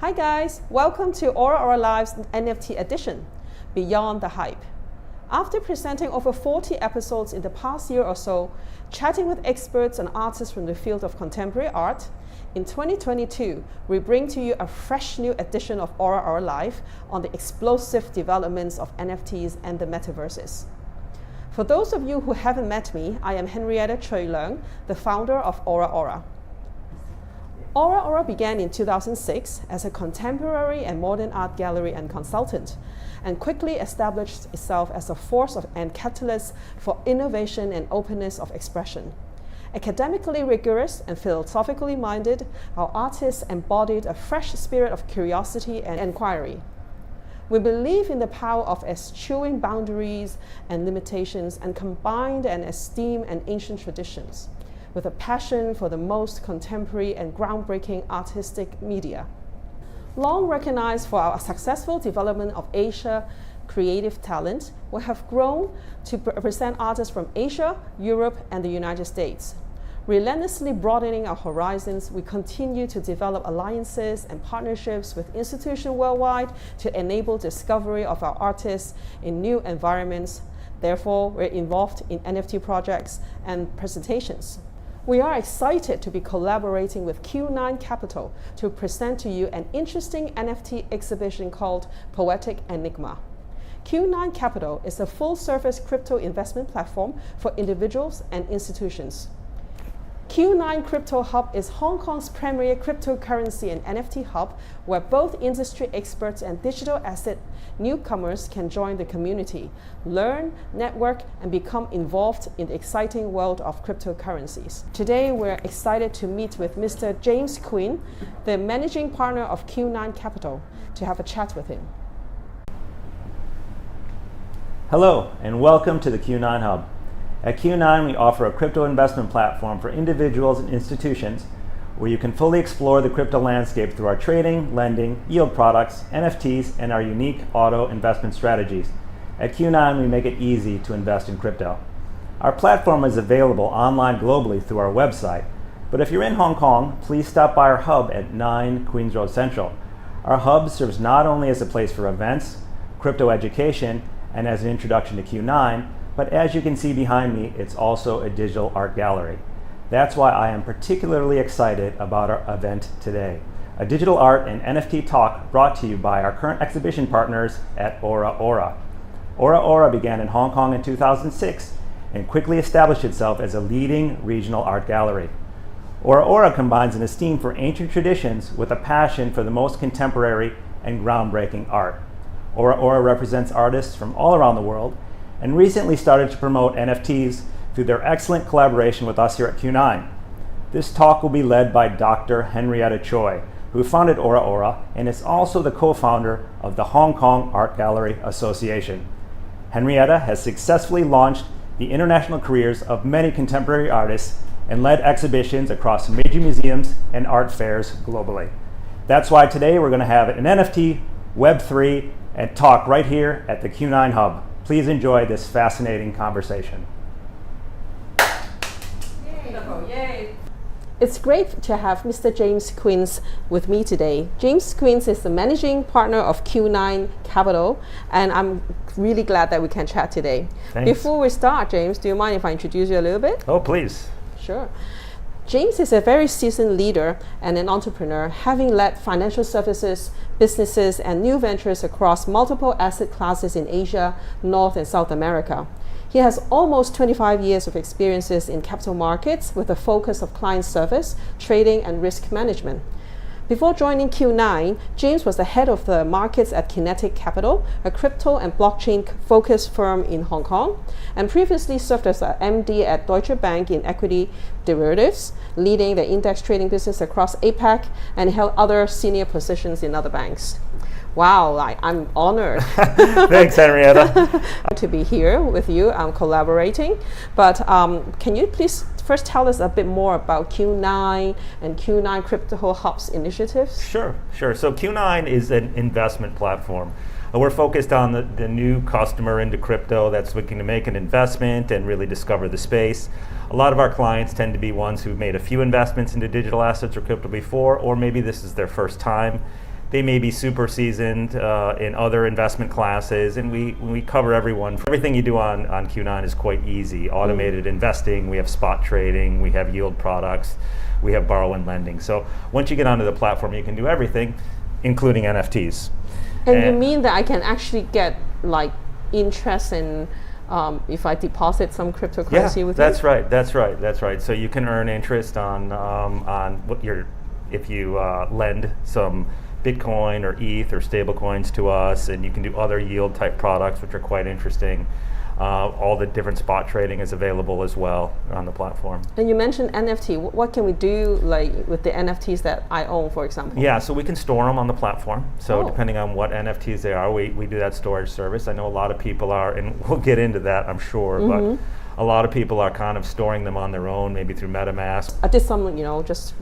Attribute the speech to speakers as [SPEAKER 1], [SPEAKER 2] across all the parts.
[SPEAKER 1] Hi guys, welcome to Ora-Ora Live's NFT edition, Beyond the Hype. After presenting over 40 episodes in the past year or so, chatting with experts and artists from the field of contemporary art, in 2022, we bring to you a fresh new edition of Ora-Ora Live on the explosive developments of NFTs and the metaverses. For those of you who haven't met me, I am Henrietta Tsui-Leung, the founder of Ora-Ora. Ora-Ora began in 2006 as a contemporary and modern art gallery and consultant, and quickly established itself as a force and catalyst for innovation and openness of expression. Academically rigorous and philosophically minded, our artists embodied a fresh spirit of curiosity and inquiry. We believe in the power of eschewing boundaries and limitations and combined and esteem and ancient traditions with a passion for the most contemporary and groundbreaking artistic media. Long recognized for our successful development of Asia creative talent, we have grown to represent artists from Asia, Europe, and the United States. Relentlessly broadening our horizons, we continue to develop alliances and partnerships with institutions worldwide to enable discovery of our artists in new environments. Therefore, we're involved in NFT projects and presentations. We are excited to be collaborating with Q9 Capital to present to you an interesting NFT exhibition called Poetic Enigma. Q9 Capital is a full-service crypto investment platform for individuals and institutions. Q9 Crypto Hub is Hong Kong's premier cryptocurrency and NFT hub where both industry experts and digital asset newcomers can join the community, learn, network, and become involved in the exciting world of cryptocurrencies. Today, we're excited to meet with Mr. James Quinn, the managing partner of Q9 Capital, to have a chat with him.
[SPEAKER 2] Hello, and welcome to the Q9 Hub. At Q9, we offer a crypto investment platform for individuals and institutions where you can fully explore the crypto landscape through our trading, lending, yield products, NFTs, and our unique auto investment strategies. At Q9, we make it easy to invest in crypto. Our platform is available online globally through our website, but if you're in Hong Kong, please stop by our hub at 9 Queens Road Central. Our hub serves not only as a place for events, crypto education, and as an introduction to Q9, but as you can see behind me, it's also a digital art gallery. That's why I am particularly excited about our event today. A digital art and NFT talk brought to you by our current exhibition partners at Ora-Ora. Ora-Ora began in Hong Kong in 2006 and quickly established itself as a leading regional art gallery. Ora-Ora combines an esteem for ancient traditions with a passion for the most contemporary and groundbreaking art. Ora-Ora represents artists from all around the world and recently started to promote NFTs through their excellent collaboration with us here at Q9. This talk will be led by Dr. Henrietta Tsui, who founded Ora-Ora and is also the co-founder of the Hong Kong Art Gallery Association. Henrietta has successfully launched the international careers of many contemporary artists and led exhibitions across major museums and art fairs globally. That's why today we're going to have an NFT, Web3, and talk right here at the Q9 Hub. Please enjoy this fascinating conversation.
[SPEAKER 1] Yay. It's great to have Mr. James Quinn with me today. James Quinn is the managing partner of Q9 Capital, and I'm really glad that we can chat today.
[SPEAKER 2] Thanks.
[SPEAKER 1] Before we start, James, do you mind if I introduce you a little bit?
[SPEAKER 2] Oh, please.
[SPEAKER 1] Sure. James is a very seasoned leader and an entrepreneur, having led financial services, businesses, and new ventures across multiple asset classes in Asia, North and South America. He has almost 25 years of experiences in capital markets with a focus of client service, trading, and risk management. Before joining Q9, James was the head of the markets at Kinetic Capital, a crypto and blockchain-focused firm in Hong Kong, and previously served as an MD at Deutsche Bank in equity derivatives, leading the index trading business across APAC, and held other senior positions in other banks. Wow, I'm honored.
[SPEAKER 2] Thanks, Henrietta.
[SPEAKER 1] To be here with you, collaborating. But can you please first tell us a bit more about Q9 and Q9 Crypto Hub's initiatives?
[SPEAKER 2] Sure. So Q9 is an investment platform. We're focused on the new customer into crypto that's looking to make an investment and really discover the space. A lot of our clients tend to be ones who've made a few investments into digital assets or crypto before, or maybe this is their first time. they may be super seasoned in other investment classes, and we cover everyone. Everything you do on Q9 is quite easy. Automated investing, we have spot trading, we have yield products, we have borrow and lending. So once you get onto the platform, you can do everything, including NFTs.
[SPEAKER 1] And you mean that I can actually get like interest in if I deposit some cryptocurrency with
[SPEAKER 2] that's
[SPEAKER 1] you?
[SPEAKER 2] Right. That's right. So you can earn interest on what if you lend some Bitcoin or ETH or stable coins to us, and you can do other yield type products, which are quite interesting. All the different spot trading is available as well on the platform.
[SPEAKER 1] And you mentioned NFT. What can we do like with the NFTs that I own, for example?
[SPEAKER 2] Yeah, so we can store them on the platform. So depending on what NFTs they are, we do that storage service. I know a lot of people are, and we'll get into that, I'm sure, but a lot of people are kind of storing them on their own, maybe through MetaMask.
[SPEAKER 1] I did some, just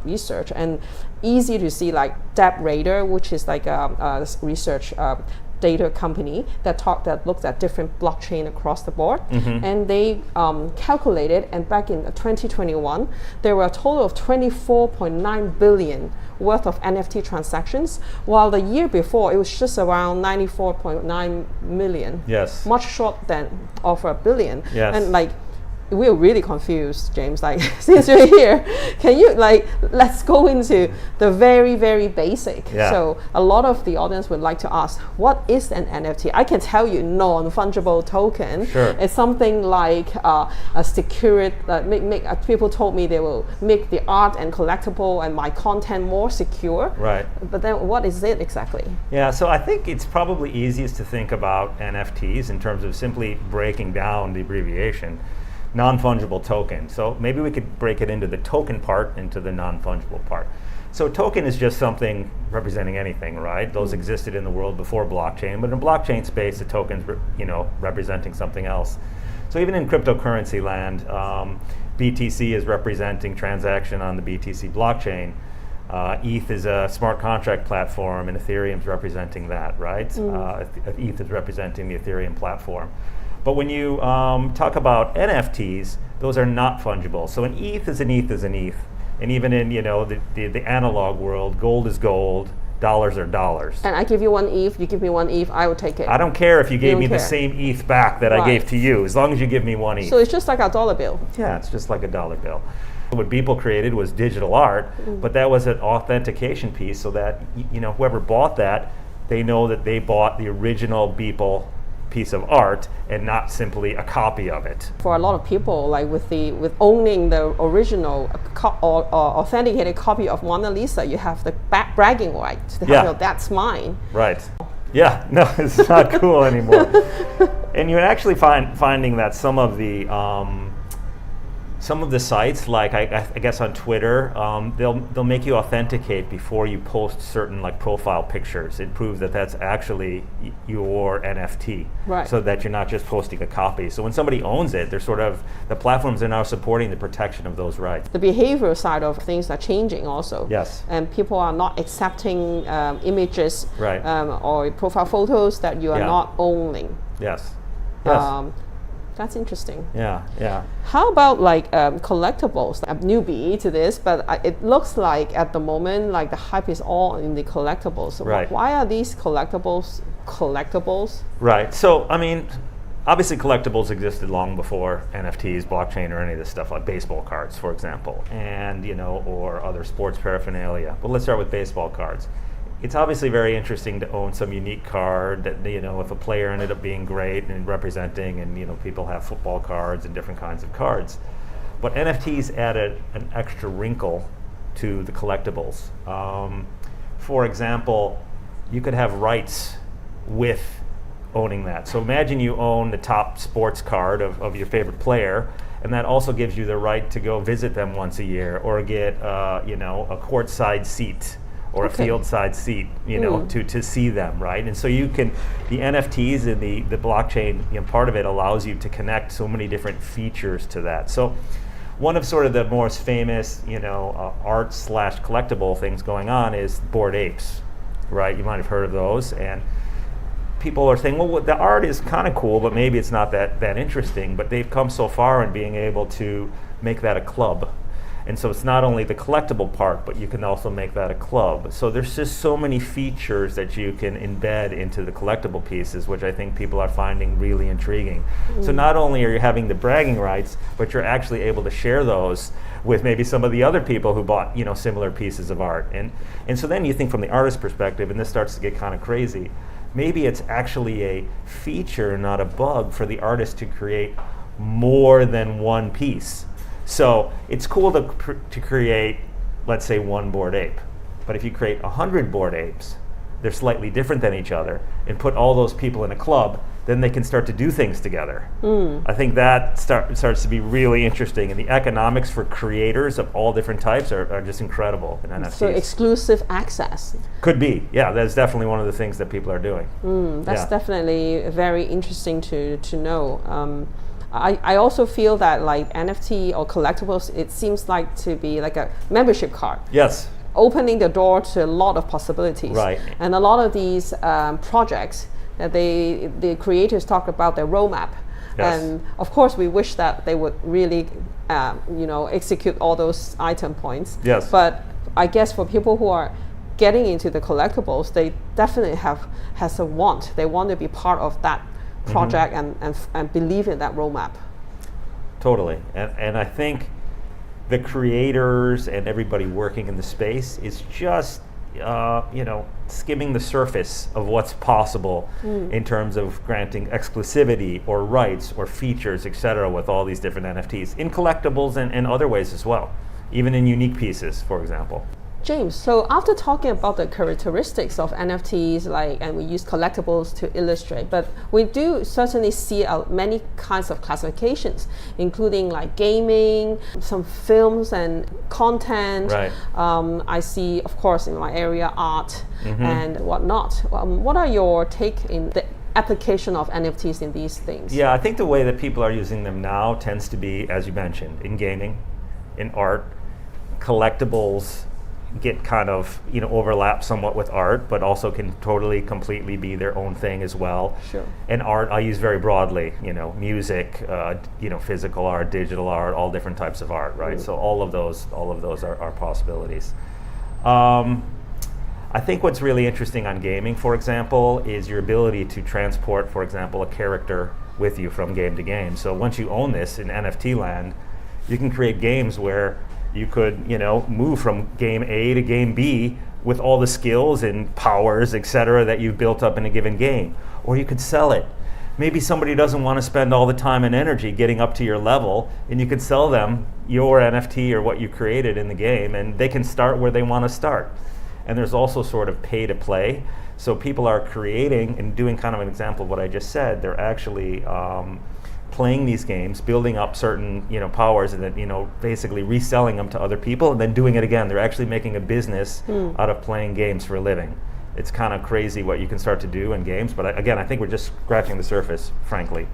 [SPEAKER 1] research, and easy to see like DebtRadar, which is like a research data company that looked at different blockchain across the board, and they calculated, and back in 2021 there were a total of 24.9 billion worth of NFT transactions, while the year before it was just around 94.9 million.
[SPEAKER 2] Yes.
[SPEAKER 1] Much short than of a billion.
[SPEAKER 2] Yes.
[SPEAKER 1] And like, we're really confused, James. Like, since you're here, can you let's go into the very, very basic.
[SPEAKER 2] Yeah.
[SPEAKER 1] So a lot of the audience would like to ask, what is an NFT? I can tell you, non-fungible token.
[SPEAKER 2] Sure.
[SPEAKER 1] It's something like a security. People told me they will make the art and collectible and my content more secure.
[SPEAKER 2] Right.
[SPEAKER 1] But then, what is it exactly?
[SPEAKER 2] Yeah. So I think it's probably easiest to think about NFTs in terms of simply breaking down the abbreviation. Non-fungible token. So maybe we could break it into the token part, into the non-fungible part. So token is just something representing anything, right? Those existed in the world before blockchain, but in blockchain space, the token's representing something else. So even in cryptocurrency land, BTC is representing transaction on the BTC blockchain. ETH is a smart contract platform, and Ethereum is representing that, right? ETH is representing the Ethereum platform. But when you talk about NFTs, those are not fungible. So an ETH is an ETH is an ETH. And even in the analog world, gold is gold, dollars are dollars.
[SPEAKER 1] And I give you one ETH, you give me one ETH, I will take it.
[SPEAKER 2] I don't care if you gave me the same ETH back that I gave to you, as long as you give me one ETH.
[SPEAKER 1] So it's just like a dollar bill.
[SPEAKER 2] Yeah, it's just like a dollar bill. What Beeple created was digital art, but that was an authentication piece, so that whoever bought that, they know that they bought the original Beeple piece of art and not simply a copy of it.
[SPEAKER 1] For a lot of people, like with owning the original or authenticated copy of Mona Lisa, you have the bragging right. That's mine.
[SPEAKER 2] Right. Yeah. No, it's not cool anymore. And you're actually finding that some of the sites, like I guess on Twitter, they'll make you authenticate before you post certain profile pictures. It proves that that's actually your NFT,
[SPEAKER 1] right?
[SPEAKER 2] So that you're not just posting a copy. So when somebody owns it, the platforms are now supporting the protection of those rights.
[SPEAKER 1] The behavioral side of things are changing also.
[SPEAKER 2] Yes.
[SPEAKER 1] And people are not accepting images,
[SPEAKER 2] right,
[SPEAKER 1] or profile photos that you are not owning.
[SPEAKER 2] Yes. Yes.
[SPEAKER 1] That's interesting.
[SPEAKER 2] Yeah.
[SPEAKER 1] How about collectibles? I'm newbie to this, but it looks like at the moment, the hype is all in the collectibles. So
[SPEAKER 2] right.
[SPEAKER 1] Why are these collectibles?
[SPEAKER 2] Right. So, obviously collectibles existed long before NFTs, blockchain, or any of this stuff, like baseball cards, for example, and or other sports paraphernalia. But let's start with baseball cards. It's obviously very interesting to own some unique card that, if a player ended up being great and representing, and people have football cards and different kinds of cards. But NFTs added an extra wrinkle to the collectibles. For example, you could have rights with owning that. So imagine you own the top sports card of your favorite player, and that also gives you the right to go visit them once a year, or get a courtside seat, or a field side seat, to see them, right? And so the NFTs and the blockchain, part of it allows you to connect so many different features to that. So one of sort of the most famous, art/collectible things going on is Bored Apes, right? You might have heard of those, and people are saying, well, the art is kind of cool, but maybe it's not that interesting. But they've come so far in being able to make that a club. And so it's not only the collectible part, but you can also make that a club. So there's just so many features that you can embed into the collectible pieces, which I think people are finding really intriguing. So not only are you having the bragging rights, but you're actually able to share those with maybe some of the other people who bought, you know, similar pieces of art. And so then you think from the artist perspective, and this starts to get kind of crazy, maybe it's actually a feature, not a bug, for the artist to create more than one piece. So it's cool to create, let's say, one Bored Ape. But if you create 100 Bored Apes, they're slightly different than each other, and put all those people in a club, then they can start to do things together. I think that starts to be really interesting, and the economics for creators of all different types are just incredible in NFTs.
[SPEAKER 1] So exclusive access.
[SPEAKER 2] Could be, yeah, that's definitely one of the things that people are doing.
[SPEAKER 1] That's definitely very interesting to know. I also feel that like NFT or collectibles, it seems like to be like a membership card.
[SPEAKER 2] Yes.
[SPEAKER 1] Opening the door to a lot of possibilities.
[SPEAKER 2] Right.
[SPEAKER 1] And a lot of these projects that the creators talk about their roadmap.
[SPEAKER 2] Yes.
[SPEAKER 1] And of course we wish that they would really execute all those item points.
[SPEAKER 2] Yes.
[SPEAKER 1] But I guess for people who are getting into the collectibles, they definitely has a want. They want to be part of that project and believe in that roadmap.
[SPEAKER 2] Totally. And I think the creators and everybody working in the space is just skimming the surface of what's possible in terms of granting exclusivity or rights or features, etc., with all these different NFTs in collectibles and other ways as well, even in unique pieces, for example.
[SPEAKER 1] James, so after talking about the characteristics of NFTs, and we use collectibles to illustrate, but we do certainly see many kinds of classifications, including like gaming, some films and content.
[SPEAKER 2] Right.
[SPEAKER 1] I see, of course, in my area, art and whatnot. What are your take in the application of NFTs in these things?
[SPEAKER 2] Yeah, I think the way that people are using them now tends to be, as you mentioned, in gaming, in art, collectibles get kind of overlap somewhat with art, but also can totally completely be their own thing as well.
[SPEAKER 1] Sure.
[SPEAKER 2] And art I use very broadly, music, physical art, digital art, all different types of art, right? So all of those are possibilities. I think what's really interesting on gaming, for example, is your ability to transport, for example, a character with you from game to game. So once you own this in NFT land, you can create games where you could, move from game A to game B with all the skills and powers, etc., that you've built up in a given game. Or you could sell it. Maybe somebody doesn't want to spend all the time and energy getting up to your level, and you could sell them your NFT or what you created in the game, and they can start where they want to start. And there's also sort of pay to play. So people are creating and doing kind of an example of what I just said. They're actually playing these games, building up certain powers, and then basically reselling them to other people, and then doing it again. They're actually making a business out of playing games for a living. It's kind of crazy what you can start to do in games, but again, I think we're just scratching the surface, frankly.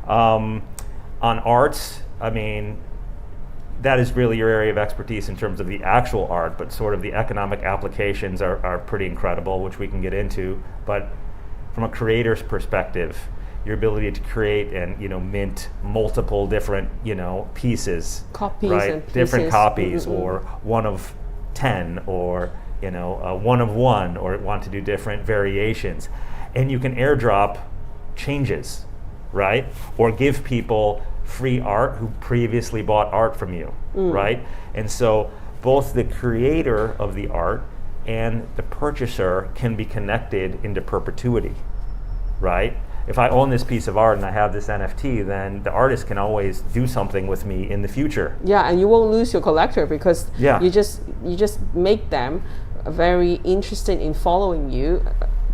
[SPEAKER 2] On arts, I mean, that is really your area of expertise in terms of the actual art, but sort of the economic applications are pretty incredible, which we can get into. But from a creator's perspective, your ability to create and mint multiple different pieces,
[SPEAKER 1] copies,
[SPEAKER 2] right?
[SPEAKER 1] and pieces.
[SPEAKER 2] Different copies, or one of 10, or one of one, or want to do different variations, and you can airdrop changes, right? Or give people free art who previously bought art from you, right? And so both the creator of the art and the purchaser can be connected into perpetuity, right? If I own this piece of art and I have this NFT, then the artist can always do something with me in the future.
[SPEAKER 1] Yeah, and you won't lose your collector because you just make them very interested in following you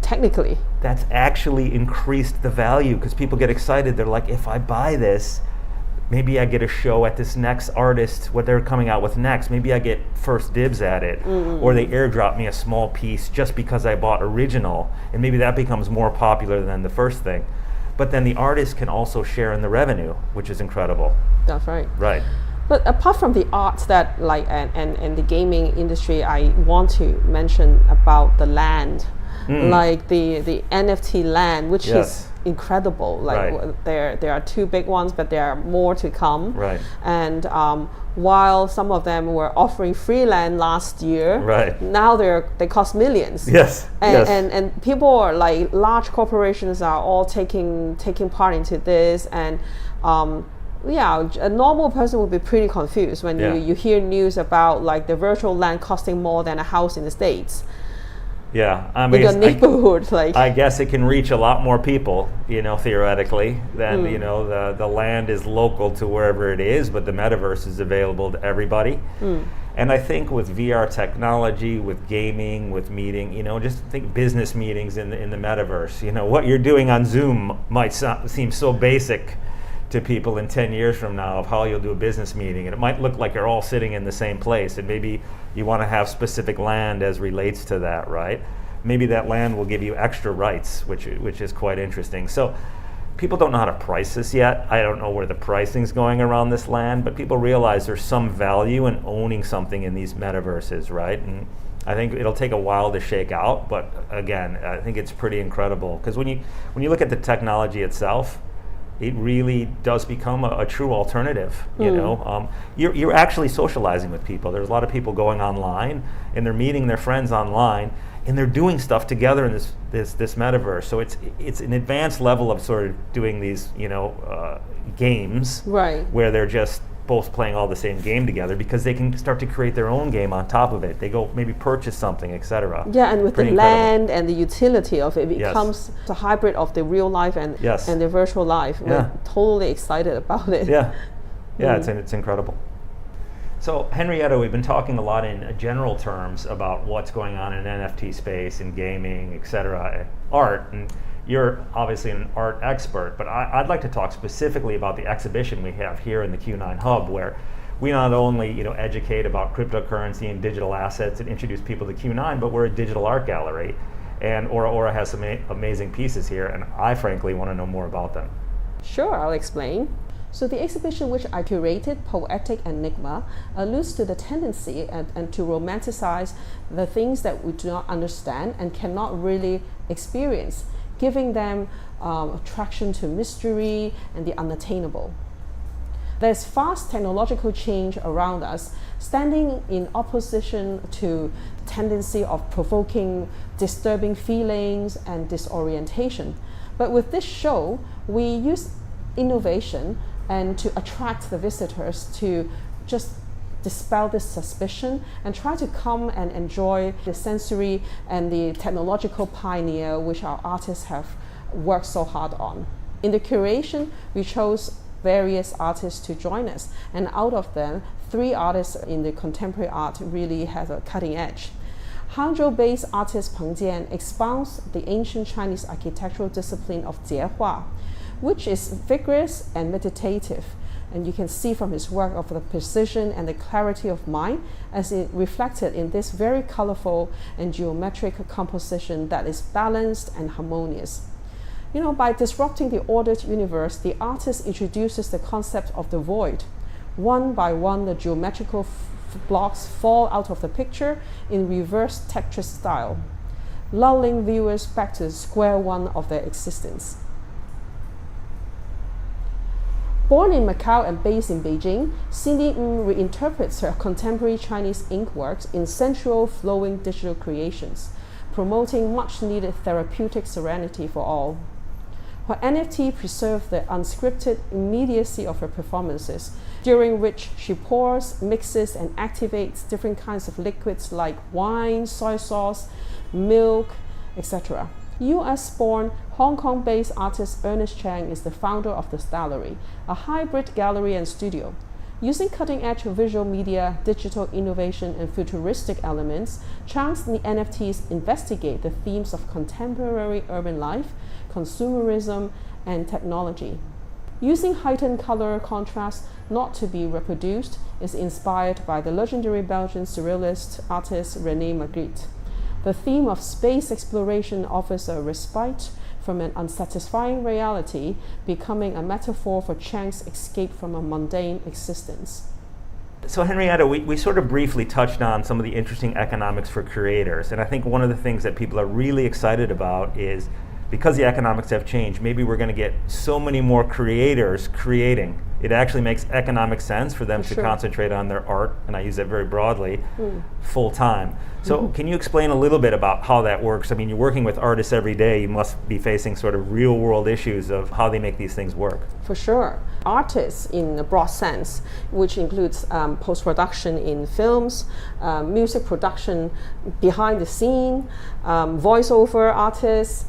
[SPEAKER 1] technically. That's
[SPEAKER 2] actually increased the value because people get excited. They're like, if I buy this, maybe I get a show at this next artist, what they're coming out with next. Maybe I get first dibs at it. Or they airdrop me a small piece just because I bought original, and maybe that becomes more popular than the first thing. But then the artist can also share in the revenue, which is incredible.
[SPEAKER 1] That's right.
[SPEAKER 2] Right.
[SPEAKER 1] But apart from the arts that and the gaming industry, I want to mention about the land. like the NFT land, which
[SPEAKER 2] Yes.
[SPEAKER 1] is incredible. Like there are 2 big ones, but there are more to come.
[SPEAKER 2] Right.
[SPEAKER 1] And while some of them were offering free land last year, now they cost millions.
[SPEAKER 2] Yes.
[SPEAKER 1] And people are like, large corporations are all taking part into this, and a normal person would be pretty confused when you hear news about like the virtual land costing more than a house in the States.
[SPEAKER 2] Yeah, I
[SPEAKER 1] in
[SPEAKER 2] mean,
[SPEAKER 1] your neighborhood,
[SPEAKER 2] I guess it can reach a lot more people, theoretically, than the land is local to wherever it is, but the metaverse is available to everybody. And I think with VR technology, with gaming, with meeting, just think business meetings in the metaverse. What you're doing on Zoom might seem so basic to people in 10 years from now of how you'll do a business meeting, and it might look like you're all sitting in the same place, and maybe you want to have specific land as relates to that, right? Maybe that land will give you extra rights, which is quite interesting. So people don't know how to price this yet. I don't know where the pricing's going around this land, but people realize there's some value in owning something in these metaverses, right? And I think it'll take a while to shake out, but again, I think it's pretty incredible, because when you look at the technology itself, it really does become a true alternative. You're actually socializing with people. There's a lot of people going online, and they're meeting their friends online, and they're doing stuff together in this metaverse. So it's an advanced level of sort of doing these games, where they're just both playing all the same game together, because they can start to create their own game on top of it. They go maybe purchase something, etc.
[SPEAKER 1] Yeah, and with the land and the utility of it, it becomes a hybrid of the real life and the virtual life. We're totally excited about it.
[SPEAKER 2] It's incredible. So Henrietta, we've been talking a lot in general terms about what's going on in NFT space and gaming, etc., art, and you're obviously an art expert, but I'd like to talk specifically about the exhibition we have here in the Q9 Hub, where we not only educate about cryptocurrency and digital assets and introduce people to Q9, but we're a digital art gallery, and Ora-Ora has some amazing pieces here, and I frankly want to know more about them.
[SPEAKER 1] Sure, I'll explain. So the exhibition which I curated, Poetic Enigma, alludes to the tendency and to romanticize the things that we do not understand and cannot really experience, giving them attraction to mystery and the unattainable. There's fast technological change around us, standing in opposition to the tendency of provoking disturbing feelings and disorientation. But with this show, we use innovation and to attract the visitors to just dispel this suspicion and try to come and enjoy the sensory and the technological pioneer which our artists have worked so hard on. In the curation, we chose various artists to join us, and out of them, 3 artists in the contemporary art really have a cutting edge. Hangzhou-based artist Peng Jian expounds the ancient Chinese architectural discipline of Jiehua, which is vigorous and meditative. And you can see from his work of the precision and the clarity of mind as it reflected in this very colorful and geometric composition that is balanced and harmonious. By disrupting the ordered universe, the artist introduces the concept of the void. One by one, the geometrical blocks fall out of the picture in reverse Tetris style, lulling viewers back to square one of their existence. Born in Macau and based in Beijing, Cindy Ng reinterprets her contemporary Chinese ink works in sensual, flowing digital creations, promoting much-needed therapeutic serenity for all. Her NFT preserves the unscripted immediacy of her performances, during which she pours, mixes, and activates different kinds of liquids like wine, soy sauce, milk, etc. US-born, Hong Kong-based artist Ernest Chang is the founder of the Stallery, a hybrid gallery and studio. Using cutting-edge visual media, digital innovation, and futuristic elements, Chang's NFTs investigate the themes of contemporary urban life, consumerism, and technology. Using heightened color contrast not to be reproduced is inspired by the legendary Belgian surrealist artist René Magritte. The theme of space exploration offers a respite from an unsatisfying reality, becoming a metaphor for Chang's escape from a mundane existence.
[SPEAKER 2] So Henrietta, we sort of briefly touched on some of the interesting economics for creators, and I think one of the things that people are really excited about is because the economics have changed, maybe we're going to get so many more creators creating. It actually makes economic sense for them to concentrate on their art, and I use that very broadly, full time. So can you explain a little bit about how that works? I mean, you're working with artists every day. You must be facing sort of real world issues of how they make these things work.
[SPEAKER 1] For sure. Artists in a broad sense, which includes post-production in films, music production behind the scene, voiceover artists,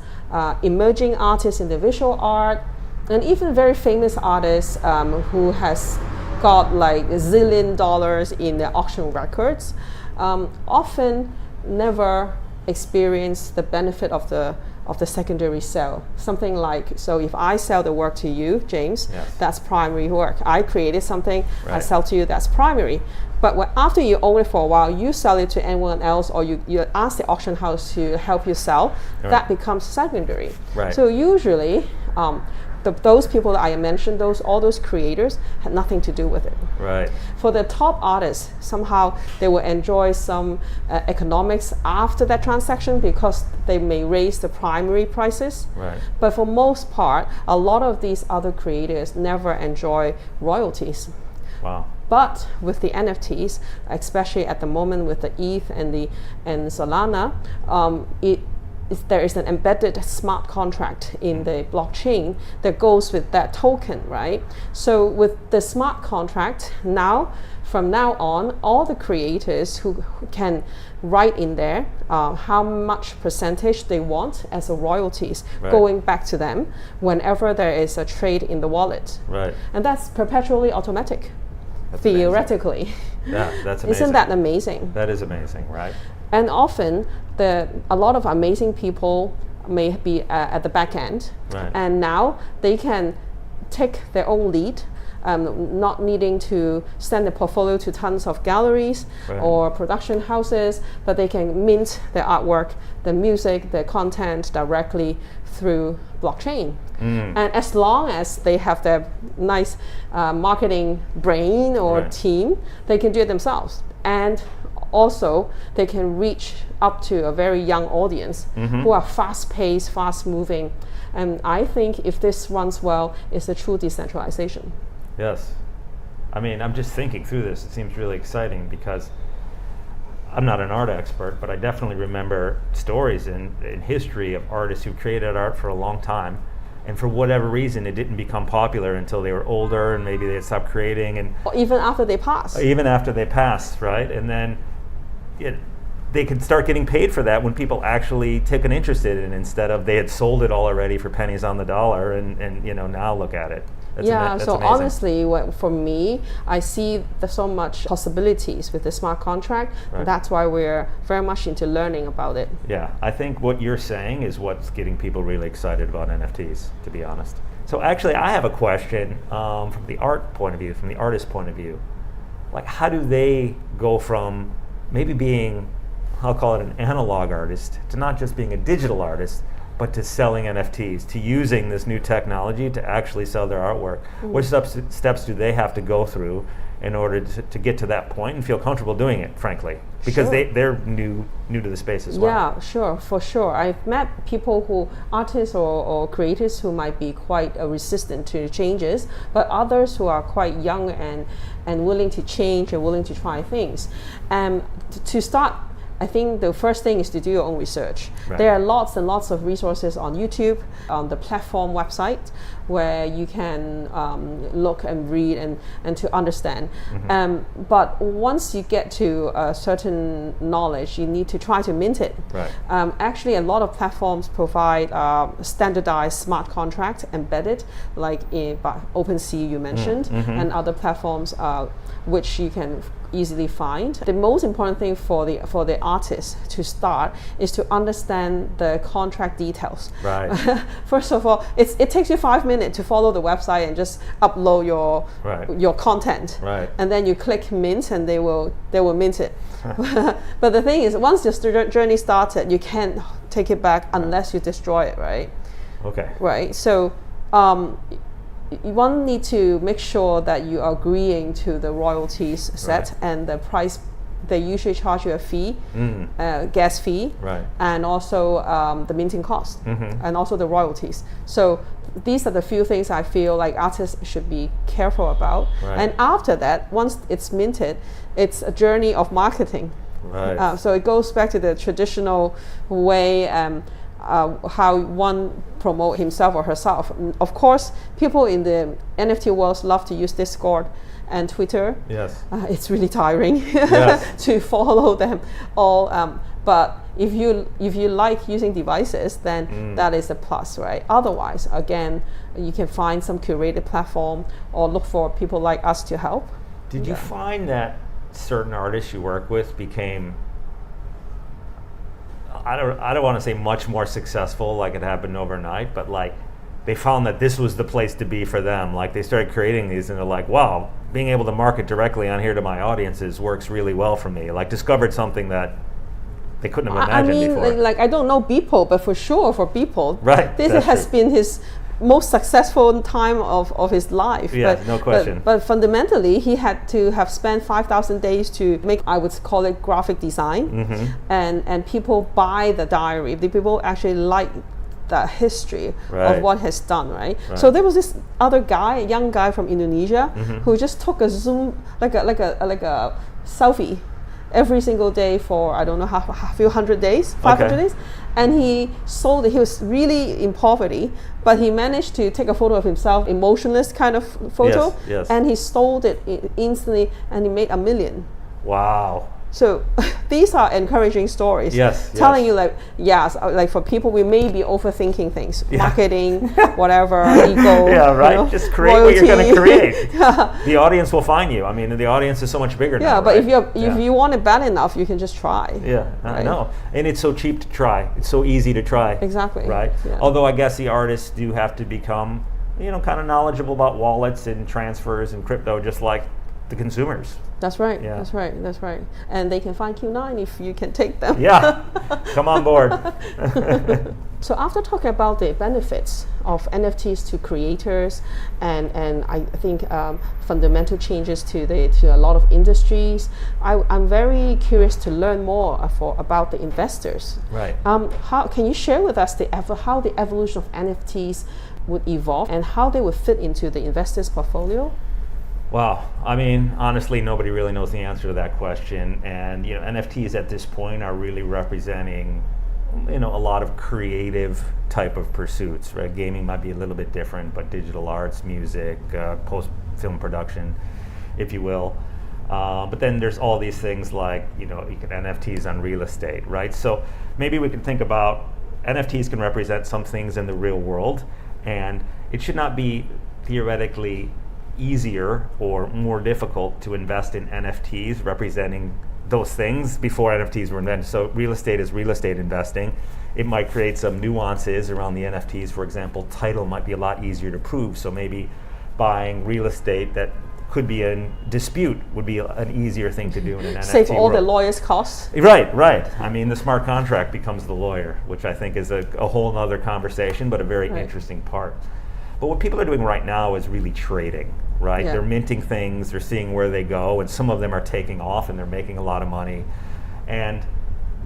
[SPEAKER 1] emerging artists in the visual art, and even very famous artists who has got like $1 zillion in their auction records, often never experience the benefit of the secondary sale. Something like, so if I sell the work to you, James, that's primary work. I created something, I sell to you, that's primary. But after you own it for a while, you sell it to anyone else, or you ask the auction house to help you sell, that becomes secondary. So usually, those people that I mentioned, all those creators had nothing to do with it. For the top artists, somehow they will enjoy some economics after that transaction because they may raise the primary prices. But for most part, a lot of these other creators never enjoy royalties. But with the NFTs, especially at the moment with the ETH and Solana, there is an embedded smart contract in the blockchain that goes with that token, right? So with the smart contract, from now on, all the creators who can write in there how much percentage they want as a royalties going back to them whenever there is a trade in the wallet. And that's perpetually automatic. That's theoretically.
[SPEAKER 2] Amazing. Yeah, that's amazing.
[SPEAKER 1] Isn't that amazing?
[SPEAKER 2] That is amazing, right?
[SPEAKER 1] And often, a lot of amazing people may be at the back end, and now they can take their own lead, not needing to send the portfolio to tons of galleries or production houses, but they can mint their artwork, the music, the content directly through blockchain. And as long as they have their nice marketing brain or team, they can do it themselves. And also, they can reach up to a very young audience who are fast-paced, fast-moving. And I think if this runs well, it's a true decentralization.
[SPEAKER 2] Yes. I mean, I'm just thinking through this. It seems really exciting because I'm not an art expert, but I definitely remember stories in history of artists who created art for a long time. And for whatever reason, it didn't become popular until they were older and maybe they had stopped creating. And
[SPEAKER 1] or even after they passed.
[SPEAKER 2] Even after they passed, right? And then they could start getting paid for that when people actually took an interest in it instead of they had sold it all already for pennies on the dollar and now look at it. That's
[SPEAKER 1] so
[SPEAKER 2] amazing.
[SPEAKER 1] Honestly, for me, I see there's so much possibilities with the smart contract, and that's why we're very much into learning about it.
[SPEAKER 2] Yeah, I think what you're saying is what's getting people really excited about NFTs, to be honest. So actually, I have a question from the art point of view, from the artist point of view. Like, how do they go from maybe being, I'll call it an analog artist, to not just being a digital artist, but to selling NFTs, to using this new technology to actually sell their artwork? What steps do they have to go through in order to get to that point and feel comfortable doing it, frankly? Because they're new to the space as well.
[SPEAKER 1] Yeah, sure, for sure. I've met people artists or creators who might be quite resistant to changes, but others who are quite young and willing to change and willing to try things. To start, I think the first thing is to do your own research. There are lots and lots of resources on YouTube, on the platform website, where you can look and read and to understand. But once you get to a certain knowledge, you need to try to mint it. Actually, a lot of platforms provide standardized smart contract embedded, like by OpenSea you mentioned, and other platforms which you can easily find. The most important thing for the artist to start is to understand the contract details. First of all, it takes you 5 minutes to follow the website and just upload your content, and then you click mint and they will mint it. But the thing is, once your journey started, you can't take it back unless you destroy it, right?
[SPEAKER 2] Okay.
[SPEAKER 1] Right. So one need to make sure that you are agreeing to the royalties set and the price. They usually charge you a fee, gas fee, and also the minting cost, and also the royalties. So these are the few things I feel like artists should be careful about. And after that, once it's minted, it's a journey of marketing. So it goes back to the traditional way how one promote himself or herself. Of course, people in the NFT world love to use Discord and Twitter. It's really tiring to follow them all. But if you like using devices, then that is a plus, right? Otherwise, again, you can find some curated platform or look for people like us to help.
[SPEAKER 2] Did you find that certain artists you work with became, I don't want to say much more successful like it happened overnight, but like they found that this was the place to be for them? Like they started creating these and they're like, wow, being able to market directly on here to my audiences works really well for me. Like discovered something that they couldn't have imagined before.
[SPEAKER 1] Like I don't know Beeple, but for sure for Beeple, this has been his most successful time of his life.
[SPEAKER 2] No question.
[SPEAKER 1] But fundamentally, he had to have spent 5,000 days to make, I would call it graphic design, and people buy the diary. The people actually like the history of what has done, right? So there was this other guy, a young guy from Indonesia, who just took a Zoom, like a selfie every single day for, I don't know, a few hundred days, 500 days. And he sold it. He was really in poverty, but he managed to take a photo of himself, emotionless kind of photo, and he sold it instantly, and he made $1 million.
[SPEAKER 2] Wow.
[SPEAKER 1] So these are encouraging stories. Telling you like for people, we may be overthinking things, marketing, whatever, ego.
[SPEAKER 2] Just create royalty. What you're going to create. The audience will find you. I mean, the audience is so much bigger now.
[SPEAKER 1] But if you want it bad enough, you can just try.
[SPEAKER 2] I know. And it's so cheap to try. It's so easy to try.
[SPEAKER 1] Exactly.
[SPEAKER 2] Right? Although I guess the artists do have to become, kind of knowledgeable about wallets and transfers and crypto, just like the consumers.
[SPEAKER 1] That's right. That's right. And they can find Q9 if you can take them.
[SPEAKER 2] Come on board.
[SPEAKER 1] So after talking about the benefits of NFTs to creators, and I think fundamental changes to a lot of industries, I'm very curious to learn more about the investors. How can you share with us how the evolution of NFTs would evolve and how they would fit into the investors' portfolio?
[SPEAKER 2] Wow. I mean, honestly, nobody really knows the answer to that question. And, NFTs at this point are really representing, a lot of creative type of pursuits, right? Gaming might be a little bit different, but digital arts, music, post-film production, if you will. But then there's all these things like, you can NFTs on real estate, right? So maybe we can think about NFTs can represent some things in the real world, and it should not be theoretically easier or more difficult to invest in NFTs representing those things before NFTs were invented. So real estate is real estate investing. It might create some nuances around the NFTs. For example, title might be a lot easier to prove. So maybe buying real estate that could be in dispute would be an easier thing to do in an NFT
[SPEAKER 1] Save all
[SPEAKER 2] world.
[SPEAKER 1] the lawyers' costs.
[SPEAKER 2] Right. I mean, the smart contract becomes the lawyer, which I think is a whole other conversation, but a very interesting part. But what people are doing right now is really trading, right? They're minting things, they're seeing where they go, and some of them are taking off and they're making a lot of money. And,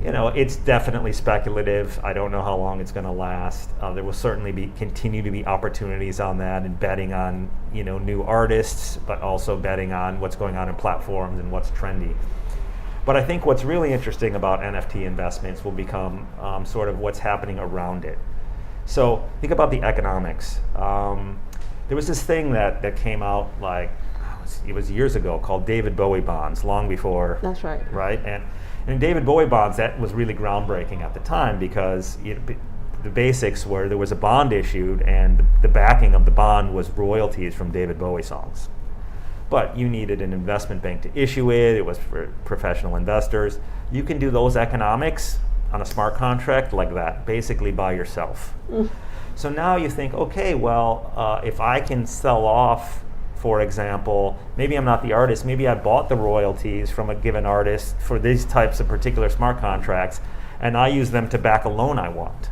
[SPEAKER 2] it's definitely speculative. I don't know how long it's going to last. There will certainly continue to be opportunities on that and betting on, new artists, but also betting on what's going on in platforms and what's trendy. But I think what's really interesting about NFT investments will become sort of what's happening around it. So think about the economics. There was this thing that came out it was years ago called David Bowie bonds, long before.
[SPEAKER 1] That's right.
[SPEAKER 2] Right, and in David Bowie bonds, that was really groundbreaking at the time because the basics were there was a bond issued and the backing of the bond was royalties from David Bowie songs. But you needed an investment bank to issue it. It was for professional investors. You can do those economics on a smart contract like that, basically by yourself. So now you think, okay, well, if I can sell off, for example, maybe I'm not the artist, maybe I bought the royalties from a given artist for these types of particular smart contracts, and I use them to back a loan I want.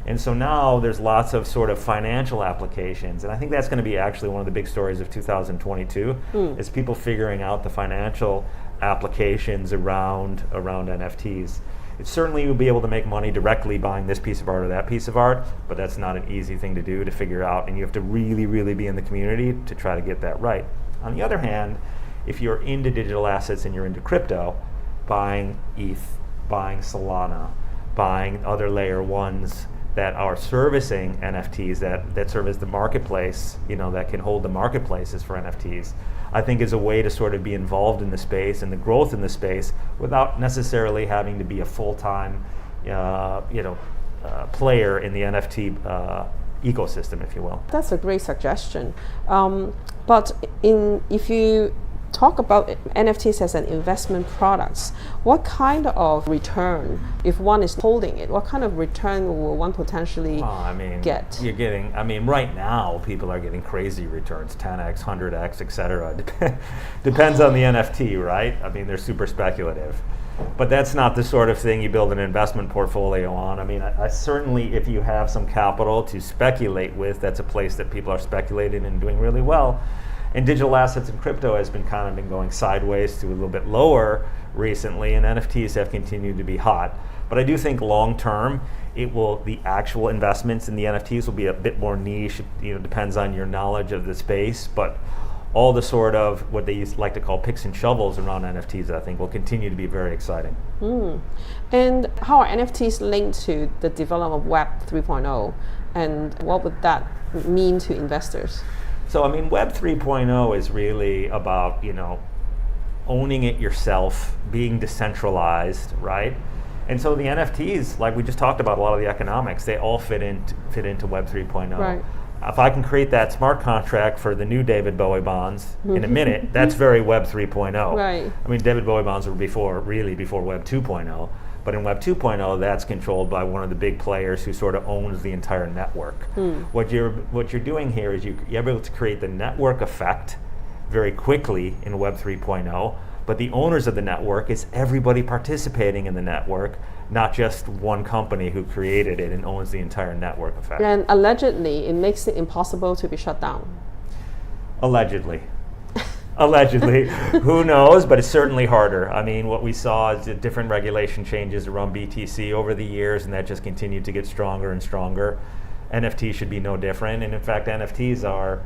[SPEAKER 2] And so now there's lots of sort of financial applications. And I think that's going to be actually one of the big stories of 2022 is people figuring out the financial applications around NFTs. It certainly will be able to make money directly buying this piece of art or that piece of art, but that's not an easy thing to do, to figure out, and you have to really, really be in the community to try to get that right. On the other hand, if you're into digital assets and you're into crypto, buying ETH, buying Solana, buying other layer ones that are servicing NFTs, that serve as the marketplace, that can hold the marketplaces for NFTs, I think is a way to sort of be involved in the space and the growth in the space without necessarily having to be a full-time, player in the NFT ecosystem, if you will.
[SPEAKER 1] That's a great suggestion. But if you talk about NFTs as an investment products, what kind of return, if one is holding it, what kind of return will one potentially get?
[SPEAKER 2] You're getting, right now people are getting crazy returns, 10x, 100x, etc. Depends on the NFT, right? They're super speculative. But that's not the sort of thing you build an investment portfolio on. I certainly, if you have some capital to speculate with, that's a place that people are speculating and doing really well. And digital assets and crypto has been going sideways to a little bit lower recently, and NFTs have continued to be hot. But I do think long term, the actual investments in the NFTs will be a bit more niche. Depends on your knowledge of the space. But all the sort of what they used to like to call picks and shovels around NFTs, I think, will continue to be very exciting.
[SPEAKER 1] And how are NFTs linked to the development of Web 3.0, and what would that mean to investors?
[SPEAKER 2] So Web 3.0 is really about owning it yourself, being decentralized, right? And so the NFTs, like we just talked about, a lot of the economics, they all fit into Web 3.0.
[SPEAKER 1] Right.
[SPEAKER 2] If I can create that smart contract for the new David Bowie bonds in a minute, that's very Web 3.0.
[SPEAKER 1] Right.
[SPEAKER 2] David Bowie bonds were before Web 2.0. But in Web 2.0, that's controlled by one of the big players who sort of owns the entire network. What you're doing here is you're able to create the network effect very quickly in Web 3.0, but the owners of the network is everybody participating in the network, not just one company who created it and owns the entire network effect.
[SPEAKER 1] And allegedly, it makes it impossible to be shut down.
[SPEAKER 2] Allegedly. Who knows, but it's certainly harder. What we saw is different regulation changes around BTC over the years, and that just continued to get stronger and stronger. NFT should be no different, and in fact, NFTs are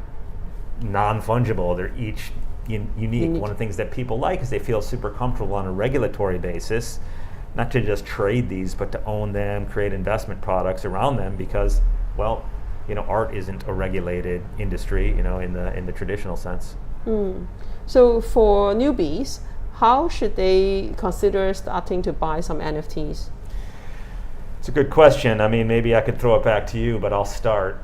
[SPEAKER 2] non-fungible. They're each unique. One of the things that people like is they feel super comfortable on a regulatory basis, not to just trade these, but to own them, create investment products around them, because, art isn't a regulated industry, in the traditional sense.
[SPEAKER 1] So for newbies, how should they consider starting to buy some NFTs?
[SPEAKER 2] It's a good question. Maybe I could throw it back to you, but I'll start.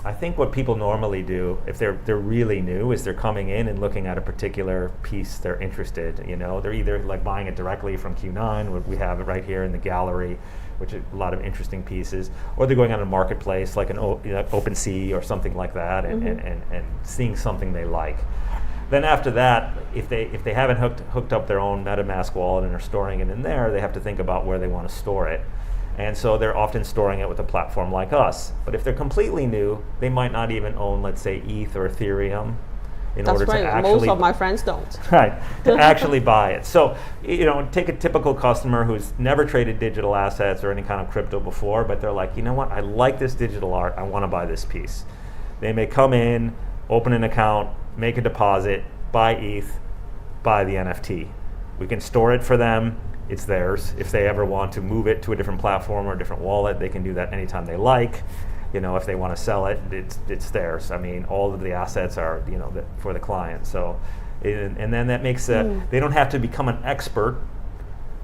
[SPEAKER 2] I think what people normally do, if they're really new, is they're coming in and looking at a particular piece they're interested. They're either like buying it directly from Q9, we have it right here in the gallery, which is a lot of interesting pieces, or they're going on a marketplace like an OpenSea or something like that, and seeing something they like. Then after that, if they haven't hooked up their own MetaMask wallet and are storing it in there, they have to think about where they want to store it. And so they're often storing it with a platform like us. But if they're completely new, they might not even own, let's say, ETH or Ethereum in order to actually...
[SPEAKER 1] Most of my friends don't.
[SPEAKER 2] Right, to actually buy it. So, take a typical customer who's never traded digital assets or any kind of crypto before, but they're like, what, I like this digital art, I want to buy this piece. They may come in, open an account, make a deposit, buy ETH, buy the NFT. We can store it for them. It's theirs. If they ever want to move it to a different platform or a different wallet, they can do that anytime they like. If they want to sell it, it's theirs. All of the assets are, for the client. So, and then that makes they don't have to become an expert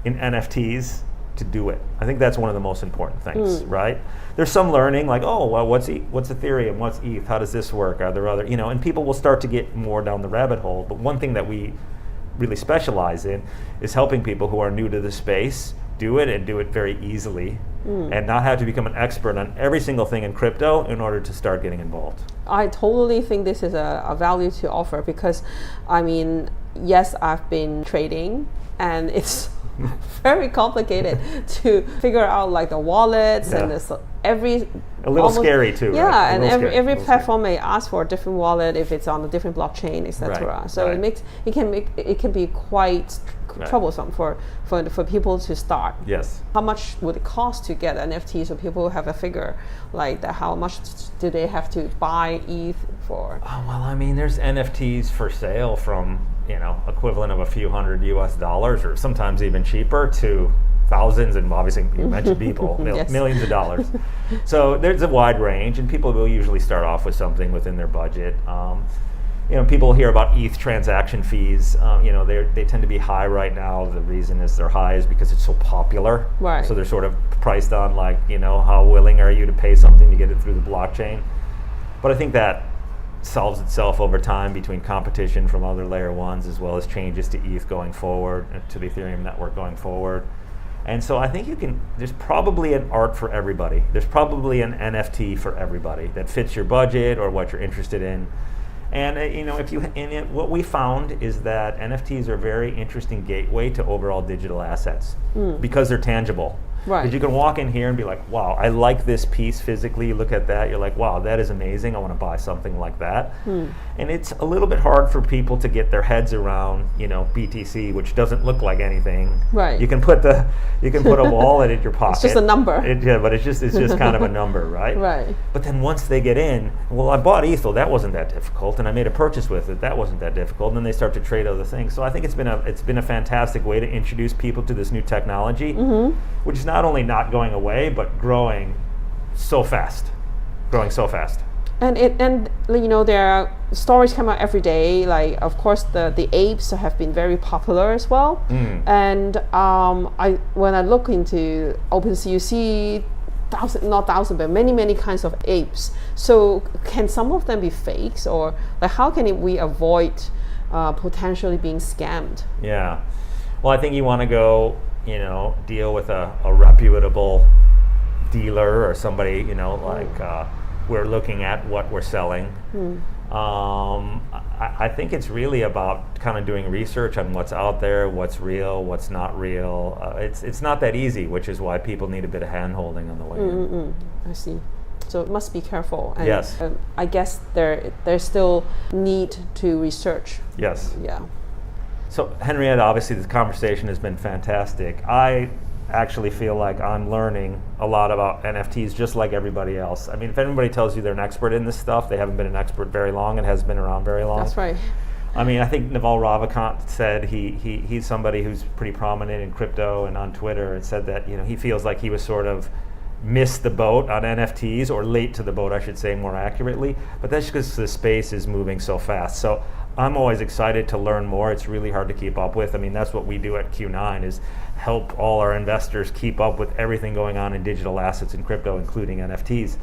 [SPEAKER 2] in NFTs to do it. I think that's one of the most important things, right? There's some learning, like, what's Ethereum, what's ETH, how does this work? Are there other, and people will start to get more down the rabbit hole. But one thing that we really specialize in is helping people who are new to the space do it and do it very easily, and not have to become an expert on every single thing in crypto in order to start getting involved.
[SPEAKER 1] I totally think this is a value to offer, because yes, I've been trading, and it's very complicated to figure out like the wallets and every
[SPEAKER 2] a little scary too.
[SPEAKER 1] Yeah,
[SPEAKER 2] right?
[SPEAKER 1] and every platform may ask for a different wallet if it's on a different blockchain, etc.
[SPEAKER 2] Right,
[SPEAKER 1] So
[SPEAKER 2] right.
[SPEAKER 1] it can be quite troublesome for people to start.
[SPEAKER 2] Yes.
[SPEAKER 1] How much would it cost to get NFTs? So people have a figure like that. How much do they have to buy ETH for?
[SPEAKER 2] Oh, well, I mean, there's NFTs for sale from, equivalent of a few $100 US, or sometimes even cheaper, to thousands, and obviously you mentioned people,
[SPEAKER 1] Yes.
[SPEAKER 2] millions of dollars. So there's a wide range, and people will usually start off with something within their budget. People hear about ETH transaction fees. They tend to be high right now. The reason is they're high is because it's so popular.
[SPEAKER 1] Right.
[SPEAKER 2] So they're sort of priced on how willing are you to pay something to get it through the blockchain. But I think that solves itself over time between competition from other layer ones, as well as changes to ETH going forward, to the Ethereum network going forward. And so I think there's probably an art for everybody. There's probably an NFT for everybody that fits your budget or what you're interested in. And what we found is that NFTs are a very interesting gateway to overall digital assets because they're tangible.
[SPEAKER 1] Right.
[SPEAKER 2] Because you can walk in here and be like, wow, I like this piece physically. You look at that, you're like, wow, that is amazing. I want to buy something like that. And it's a little bit hard for people to get their heads around, BTC, which doesn't look like anything.
[SPEAKER 1] Right.
[SPEAKER 2] You can put a wallet in your pocket.
[SPEAKER 1] It's just a number.
[SPEAKER 2] But it's just kind of a number, right?
[SPEAKER 1] Right.
[SPEAKER 2] But then once they get in, well, I bought ETH, that wasn't that difficult, and I made a purchase with it, that wasn't that difficult, and then they start to trade other things. So I think it's been a fantastic way to introduce people to this new technology, which is not only not going away, but growing so fast. And there are stories come out every day. Like, of course, the apes have been very popular as well. And when I look into OpenSea, you see many kinds of apes. So can some of them be fakes, or how can we avoid potentially being scammed? Yeah. Well, I think you want to go, deal with a reputable dealer or somebody, we're looking at what we're selling. I think it's really about kind of doing research on what's out there, what's real, what's not real. It's not that easy, which is why people need a bit of hand-holding on the way in.
[SPEAKER 1] I see. So it must be careful. And,
[SPEAKER 2] yes.
[SPEAKER 1] I guess there's still need to research.
[SPEAKER 2] Yes.
[SPEAKER 1] Yeah.
[SPEAKER 2] So Henrietta, obviously this conversation has been fantastic. I actually feel like I'm learning a lot about NFTs just like everybody else. I mean, if anybody tells you they're an expert in this stuff, they haven't been an expert very long and hasn't been around very long.
[SPEAKER 1] That's right.
[SPEAKER 2] I mean, I think Naval Ravikant said he's somebody who's pretty prominent in crypto and on Twitter, and said that he feels like he was sort of missed the boat on NFTs, or late to the boat, I should say more accurately. But that's because the space is moving so fast. So I'm always excited to learn more. It's really hard to keep up with. I mean, that's what we do at Q9, is help all our investors keep up with everything going on in digital assets and crypto, including NFTs.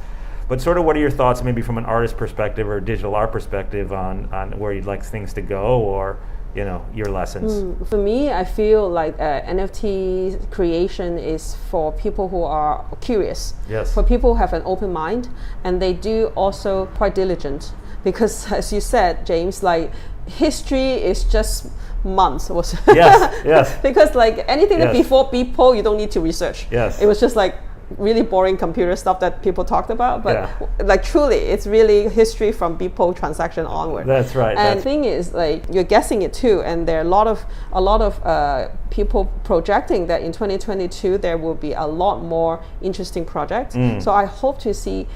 [SPEAKER 2] But sort of what are your thoughts, maybe from an artist perspective or digital art perspective, on where you'd like things to go, or your lessons?
[SPEAKER 1] For me, I feel like NFT creation is for people who are curious.
[SPEAKER 2] Yes.
[SPEAKER 1] For people who have an open mind, and they do also quite diligent. Because as you said, James, like history is just months.
[SPEAKER 2] Yes.
[SPEAKER 1] Because like anything that
[SPEAKER 2] Yes.
[SPEAKER 1] before Beeple, you don't need to research.
[SPEAKER 2] Yes.
[SPEAKER 1] It was just like really boring computer stuff that people talked about, but
[SPEAKER 2] Yeah.
[SPEAKER 1] like truly, it's really history from Beeple transaction onward.
[SPEAKER 2] That's right.
[SPEAKER 1] And the thing is, like, you're guessing it too, and there are a lot of people projecting that in 2022 there will be a lot more interesting projects. So I hope to see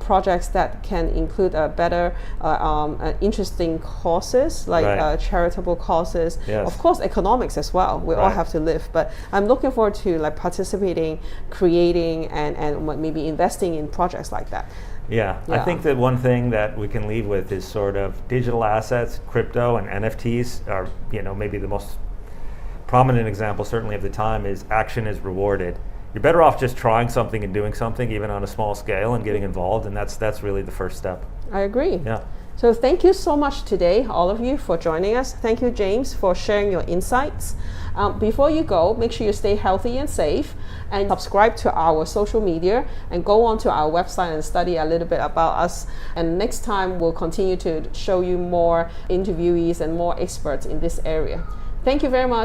[SPEAKER 1] projects that can include a better, interesting causes, like
[SPEAKER 2] Right.
[SPEAKER 1] charitable causes.
[SPEAKER 2] Yes.
[SPEAKER 1] Of course, economics as well. We all
[SPEAKER 2] Right.
[SPEAKER 1] have to live, but I'm looking forward to like participating, creating, and maybe investing in projects like that.
[SPEAKER 2] Yeah, I
[SPEAKER 1] Yeah.
[SPEAKER 2] think that one thing that we can leave with is sort of digital assets, crypto, and NFTs are, maybe the most prominent example, certainly of the time, is action is rewarded. You're better off just trying something and doing something, even on a small scale, and getting involved, and that's really the first step.
[SPEAKER 1] I agree.
[SPEAKER 2] Yeah.
[SPEAKER 1] So thank you so much today, all of you, for joining us. Thank you, James, for sharing your insights. Before you go, make sure you stay healthy and safe, and subscribe to our social media, and go on to our website and study a little bit about us. And next time, we'll continue to show you more interviewees and more experts in this area. Thank you very much.